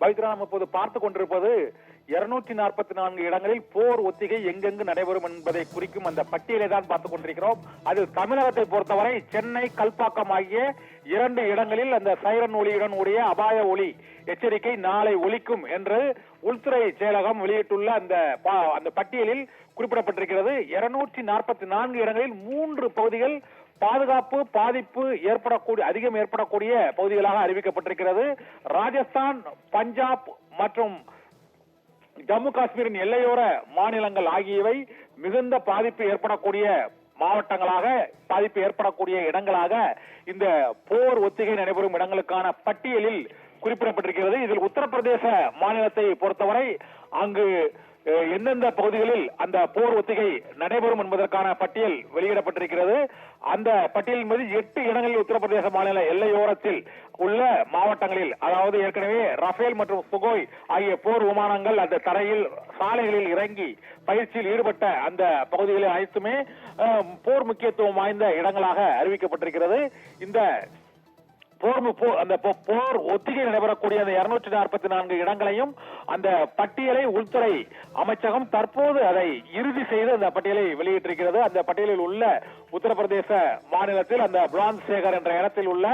பவித்ரா, நம்ம இப்போது பார்த்து கொண்டிருப்பது 244 இடங்களில் போர் ஒத்திகை எங்கெங்கு நடைபெறும் என்பதை குறிக்கும் அந்த பட்டியலை தான் பார்த்துக் கொண்டிருக்கிறோம். அதில் தமிழகத்தை பொறுத்தவரை சென்னை, கல்பாக்கம் ஆகிய 2 இடங்களில் அந்த சைரன் ஒலியுடன் கூடிய அபாய ஒலி எச்சரிக்கை நாளை ஒலிக்கும் என்று உள்துறை செயலகம் வெளியிட்டுள்ள அந்த பட்டியலில் குறிப்பிடப்பட்டிருக்கிறது. 244 இடங்களில் 3 பகுதிகள் பாதுகாப்பு பாதிப்பு அதிகம் ஏற்படக்கூடிய பகுதிகளாக அறிவிக்கப்பட்டிருக்கிறது. ராஜஸ்தான், பஞ்சாப் மற்றும் ஜம்மு காஷ்மீரின் எல்லையோர மாநிலங்கள் ஆகியவை மிகுந்த பாதிப்பு ஏற்படக்கூடிய மாவட்டங்களாக, பாதிப்பு ஏற்படக்கூடிய இடங்களாக இந்த போர் ஒத்திகை நடைபெறும் இடங்களுக்கான பட்டியலில் குறிப்பிடப்பட்டிருக்கிறது. இதில் உத்தரப்பிரதேச மாநிலத்தை பொறுத்தவரை அங்கு எந்தெந்த பகுதிகளில் அந்த போர் ஒத்திகை நடைபெறும் என்பதற்கான பட்டியல் வெளியிடப்பட்டிருக்கிறது. அந்த பட்டியலின் மீது 8 இடங்களில் உத்தரப்பிரதேச மாநில எல்லையோரத்தில் உள்ள மாவட்டங்களில், அதாவது ஏற்கனவே ரஃபேல் மற்றும் சுகோய் ஆகிய போர் விமானங்கள் அந்த தரையில் சாலைகளில் இறங்கி பயிற்சியில் ஈடுபட்ட அந்த பகுதிகளில் அனைத்துமே போர் முக்கியத்துவம் வாய்ந்த இடங்களாக அறிவிக்கப்பட்டிருக்கிறது. இந்த போர் ஒத்திகை நடைபெறக்கூடிய அந்த 244 இடங்களையும் அந்த பட்டியலை உள்துறை அமைச்சகம் தற்போது அதை இறுதி செய்து அந்த பட்டியலை வெளியிட்டிருக்கிறது. அந்த பட்டியலில் உள்ள உத்தரப்பிரதேச மாநிலத்தில் அந்த பிரான்ஸ் சேகர் என்ற இடத்தில் உள்ள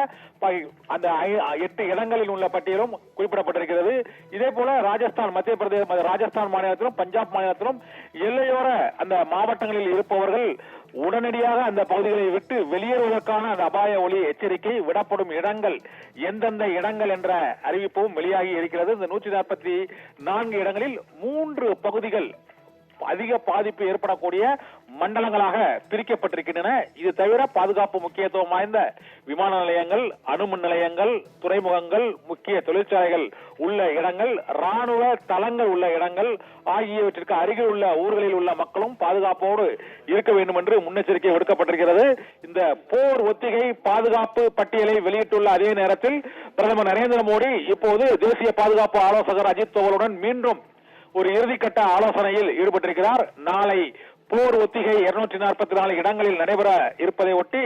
அந்த 8 இடங்களில் உள்ள பட்டியலும் குறிப்பிடப்பட்டிருக்கிறது. இதே போல ராஜஸ்தான், மத்திய பிரதேச ராஜஸ்தான் மாநிலத்திலும் பஞ்சாப் மாநிலத்திலும் எல்லையோர அந்த மாவட்டங்களில் இருப்பவர்கள் உடனடியாக அந்த பகுதிகளை விட்டு வெளியேறுவதற்கான அந்த அபாய ஒலி எச்சரிக்கை விடப்படும் இடங்கள் எந்தெந்த இடங்கள் என்ற அறிவிப்பும் வெளியாகி இருக்கிறது. இந்த 144 இடங்களில் 3 பகுதிகள் அதிக பாதிப்பு ஏற்படக்கூடிய மண்டலங்களாக பிரிக்கப்பட்டிருக்கின்றன. இது தவிர பாதுகாப்பு முக்கியத்துவம் வாய்ந்த விமான நிலையங்கள், அணுமின் நிலையங்கள், துறைமுகங்கள், முக்கிய தொழிற்சாலைகள் உள்ள இடங்கள், ராணுவ தளங்கள் உள்ள இடங்கள் ஆகியவற்றிற்கு அருகில் உள்ள ஊர்களில் உள்ள மக்களும் பாதுகாப்போடு இருக்க வேண்டும் என்று முன்னெச்சரிக்கை விடுக்கப்பட்டிருக்கிறது. இந்த போர் ஒத்திகை பாதுகாப்பு பட்டியலை வெளியிட்டுள்ள அதே நேரத்தில் பிரதமர் நரேந்திர மோடி இப்போது தேசிய பாதுகாப்பு ஆலோசகர் அஜித் தோவலுடன் மீண்டும் ஒரு இறுதிக்கட்ட ஆலோசனையில் ஈடுபட்டிருக்கிறார். நாளை போர் ஒத்திகை 244 இடங்களில் நடைபெற இருப்பதை ஒட்டி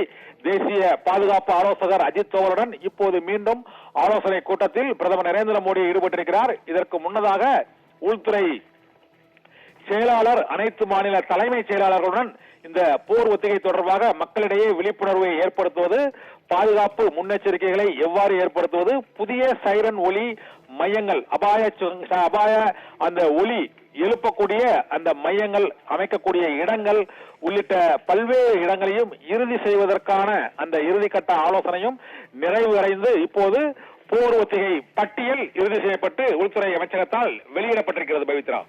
தேசிய பாதுகாப்பு ஆலோசகர் அஜித் தோவலுடன் இப்போது மீண்டும் ஆலோசனை கூட்டத்தில் பிரதமர் நரேந்திர மோடி ஈடுபட்டிருக்கிறார். இதற்கு முன்னதாக உள்துறை செயலாளர் அனைத்து மாநில தலைமை செயலாளர்களுடன் இந்த போர் ஒத்திகை தொடர்பாக மக்களிடையே விழிப்புணர்வை ஏற்படுத்துவது, பாதுகாப்பு முன்னெச்சரிக்கைகளை எவ்வாறு ஏற்படுத்துவது, புதிய சைரன் ஒலி மையங்கள், அபாய அந்த ஒலி எழுப்பக்கூடிய அந்த மையங்கள் அமைக்கக்கூடிய இடங்கள் உள்ளிட்ட பல்வேறு இடங்களையும் இறுதி செய்வதற்கான அந்த இறுதிக்கட்ட ஆலோசனையும் நிறைவு அடைந்து இப்போது போர் ஒத்திகை பட்டியல் இறுதி செய்யப்பட்டு உள்துறை அமைச்சகத்தால் வெளியிடப்பட்டிருக்கிறது. பவித்ரா.